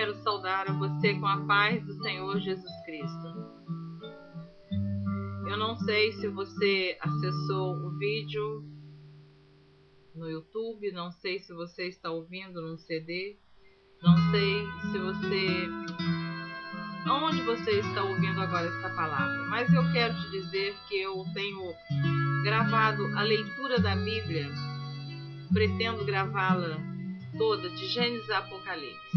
quero saudar a você com a paz do Senhor Jesus Cristo. Eu não sei se você acessou o vídeo no YouTube, não sei se você está ouvindo num CD, não sei se onde você está ouvindo agora esta palavra, mas eu quero te dizer que eu tenho gravado a leitura da Bíblia, pretendo gravá-la toda, de Gênesis a Apocalipse.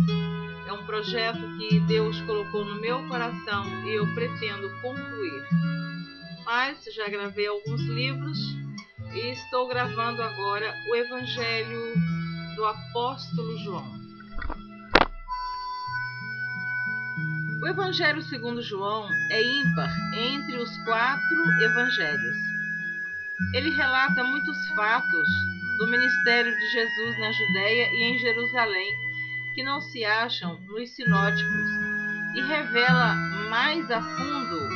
É um projeto que Deus colocou no meu coração e eu pretendo concluir. Mas já gravei alguns livros e estou gravando agora o Evangelho do Apóstolo João. O Evangelho segundo João é ímpar entre os 4 evangelhos. Ele relata muitos fatos do ministério de Jesus na Judéia e em Jerusalém que não se acham nos sinóticos e revela mais a fundo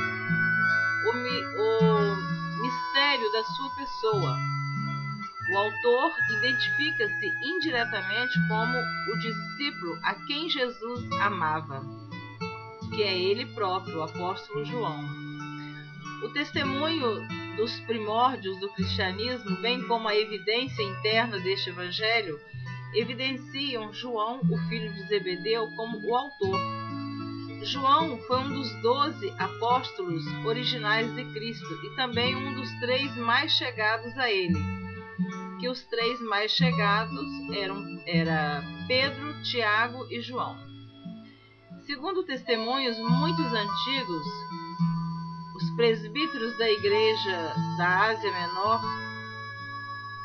o mistério da sua pessoa. O autor identifica-se indiretamente como o discípulo a quem Jesus amava, que é ele próprio, o apóstolo João. O testemunho dos primórdios do cristianismo, bem como a evidência interna deste evangelho, evidenciam João, o filho de Zebedeu, como o autor. João foi um dos 12 apóstolos originais de Cristo e também um dos 3 mais chegados a ele. Que os 3 mais chegados eram Pedro, Tiago e João. Segundo testemunhos muito antigos, os presbíteros da igreja da Ásia Menor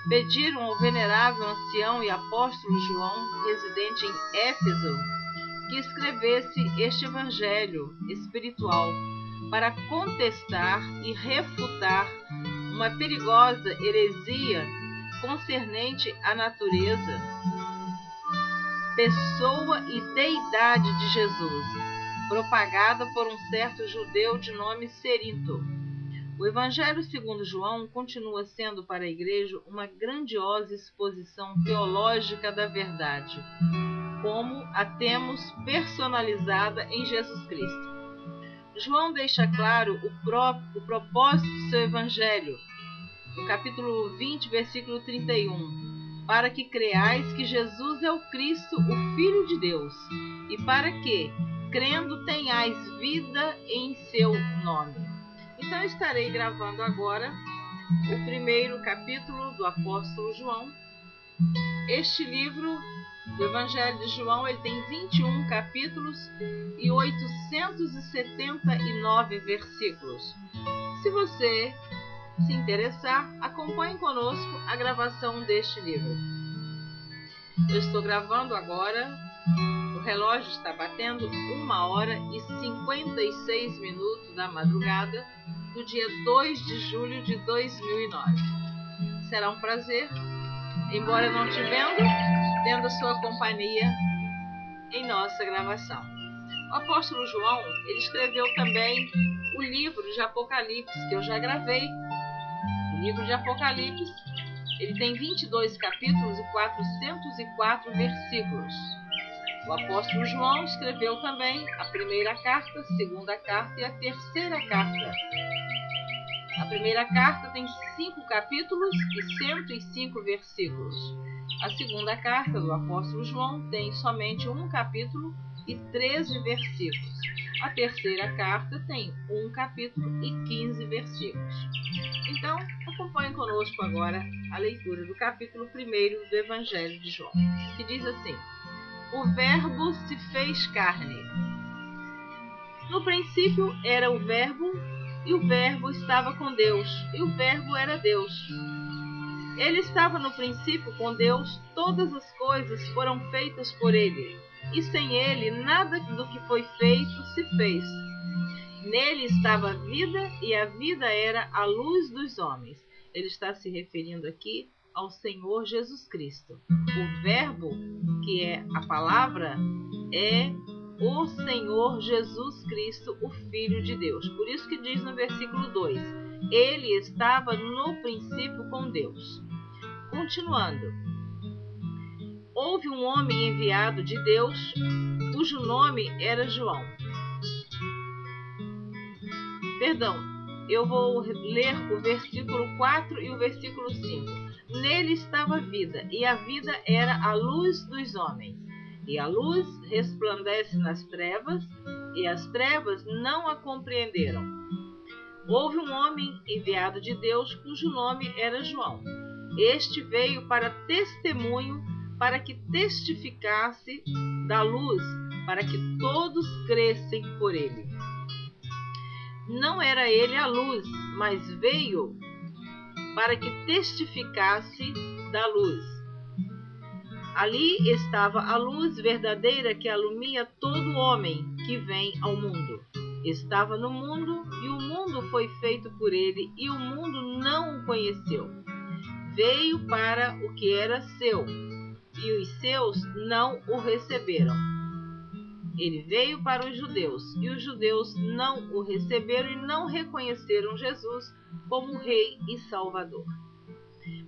pediram ao venerável ancião e apóstolo João, residente em Éfeso, que escrevesse este evangelho espiritual para contestar e refutar uma perigosa heresia concernente à natureza, pessoa e deidade de Jesus, propagada por um certo judeu de nome Cerinto. O Evangelho segundo João continua sendo para a Igreja uma grandiosa exposição teológica da verdade, como a temos personalizada em Jesus Cristo. João deixa claro o propósito do seu Evangelho, no capítulo 20, versículo 31, para que creais que Jesus é o Cristo, o Filho de Deus, e para que, crendo, tenhais vida em seu nome. Então estarei gravando agora o primeiro capítulo do apóstolo João. Este livro do Evangelho de João, ele tem 21 capítulos e 879 versículos. Se você se interessar, acompanhe conosco a gravação deste livro. Eu estou gravando agora, o relógio está batendo 1h56 da madrugada do dia 2 de julho de 2009. Será um prazer, embora não te vendo, tendo a sua companhia em nossa gravação. O apóstolo João, ele escreveu também o livro de Apocalipse, que eu já gravei. O livro de Apocalipse, ele tem 22 capítulos e 404 versículos. O apóstolo João escreveu também a primeira carta, a segunda carta e a terceira carta. A primeira carta tem 5 capítulos e 105 versículos. A segunda carta do apóstolo João tem somente 1 capítulo e 13 versículos. A terceira carta tem 1 capítulo e 15 versículos. Então, acompanhe conosco agora a leitura do capítulo 1 do Evangelho de João, que diz assim: O Verbo se fez carne. No princípio era o Verbo, e o Verbo estava com Deus, e o Verbo era Deus. Ele estava no princípio com Deus, todas as coisas foram feitas por ele, e sem ele nada do que foi feito se fez. Nele estava a vida, e a vida era a luz dos homens. Ele está se referindo aqui ao Senhor Jesus Cristo. O Verbo, que é a palavra, é o Senhor Jesus Cristo, o Filho de Deus. Por isso que diz no versículo 2, ele estava no princípio com Deus. Continuando, houve um homem enviado de Deus, cujo nome era João. Perdão, eu vou ler o versículo 4 e o versículo 5. Nele estava a vida, e a vida era a luz dos homens. E a luz resplandece nas trevas, e as trevas não a compreenderam. Houve um homem enviado de Deus, cujo nome era João. Este veio para testemunho, para que testificasse da luz, para que todos crescem por ele. Não era ele a luz, mas veio para que testificasse da luz. Ali estava a luz verdadeira que alumia todo homem que vem ao mundo. Estava no mundo, e o mundo foi feito por ele, e o mundo não o conheceu. Veio para o que era seu, e os seus não o receberam. Ele veio para os judeus, e os judeus não o receberam e não reconheceram Jesus como Rei e Salvador.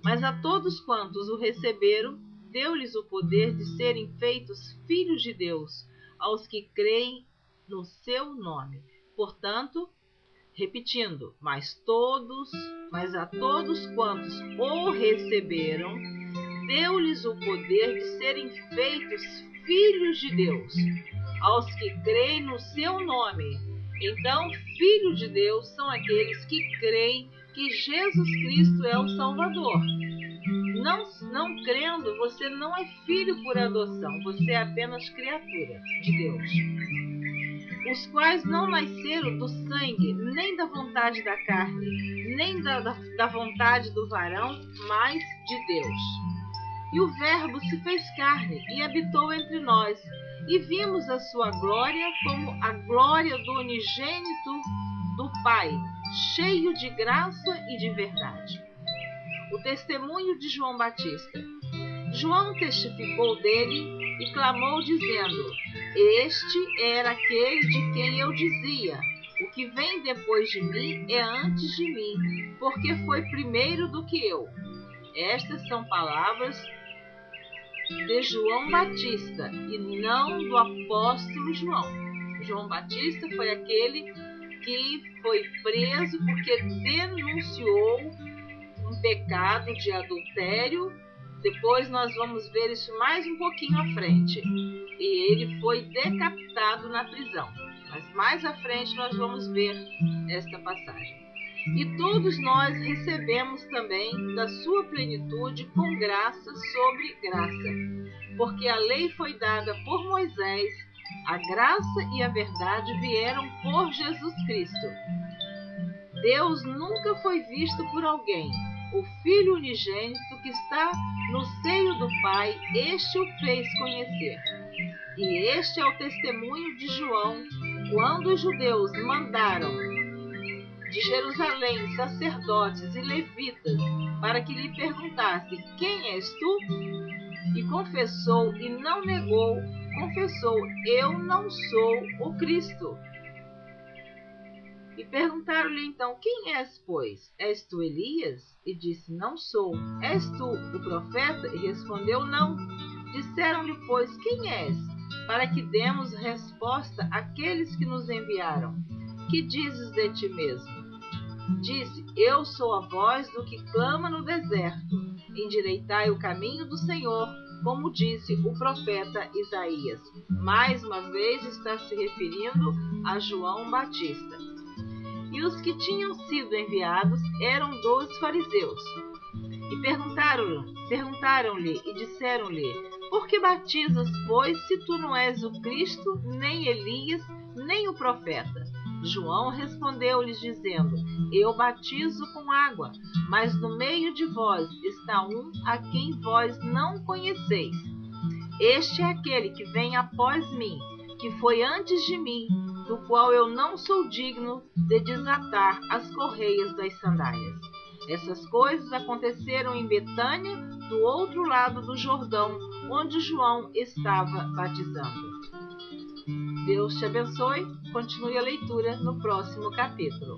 Mas a todos quantos o receberam, deu-lhes o poder de serem feitos filhos de Deus, aos que creem no seu nome. Portanto, repetindo, mas a todos quantos o receberam, deu-lhes o poder de serem feitos filhos de Deus, aos que creem no seu nome. Então, filhos de Deus são aqueles que creem que Jesus Cristo é o Salvador. Não crendo, você não é filho por adoção, você é apenas criatura de Deus. Os quais não nasceram do sangue, nem da vontade da carne, nem da vontade do varão, mas de Deus. E o Verbo se fez carne e habitou entre nós, e vimos a sua glória como a glória do unigênito do Pai, cheio de graça e de verdade. O testemunho de João Batista. João testificou dele e clamou dizendo: Este era aquele de quem eu dizia: O que vem depois de mim é antes de mim, porque foi primeiro do que eu. Estas são palavras de João Batista e não do apóstolo João. João Batista foi aquele que foi preso porque denunciou um pecado de adultério. Depois nós vamos ver isso mais um pouquinho à frente. E ele foi decapitado na prisão. Mas mais à frente nós vamos ver esta passagem. E todos nós recebemos também da sua plenitude com graça sobre graça. Porque a lei foi dada por Moisés, a graça e a verdade vieram por Jesus Cristo. Deus nunca foi visto por alguém. O Filho unigênito que está no seio do Pai, este o fez conhecer. E este é o testemunho de João, quando os judeus mandaram de Jerusalém sacerdotes e levitas para que lhe perguntassem: Quem és tu? E confessou e não negou, confessou: Eu não sou o Cristo. E perguntaram-lhe então: Quem és, pois? És tu Elias? E disse: Não sou. És tu o profeta? E respondeu: Não. Disseram-lhe, pois: Quem és? Para que demos resposta àqueles que nos enviaram. Que dizes de ti mesmo? Disse: Eu sou a voz do que clama no deserto. Endireitai o caminho do Senhor, como disse o profeta Isaías. Mais uma vez está se referindo a João Batista. E os que tinham sido enviados eram 12 fariseus. E perguntaram-lhe e disseram-lhe: Por que batizas, pois, se tu não és o Cristo, nem Elias, nem o profeta? João respondeu-lhes dizendo: Eu batizo com água, mas no meio de vós está um a quem vós não conheceis. Este é aquele que vem após mim, que foi antes de mim, do qual eu não sou digno de desatar as correias das sandálias. Essas coisas aconteceram em Betânia, do outro lado do Jordão, onde João estava batizando. Deus te abençoe. Continue a leitura no próximo capítulo.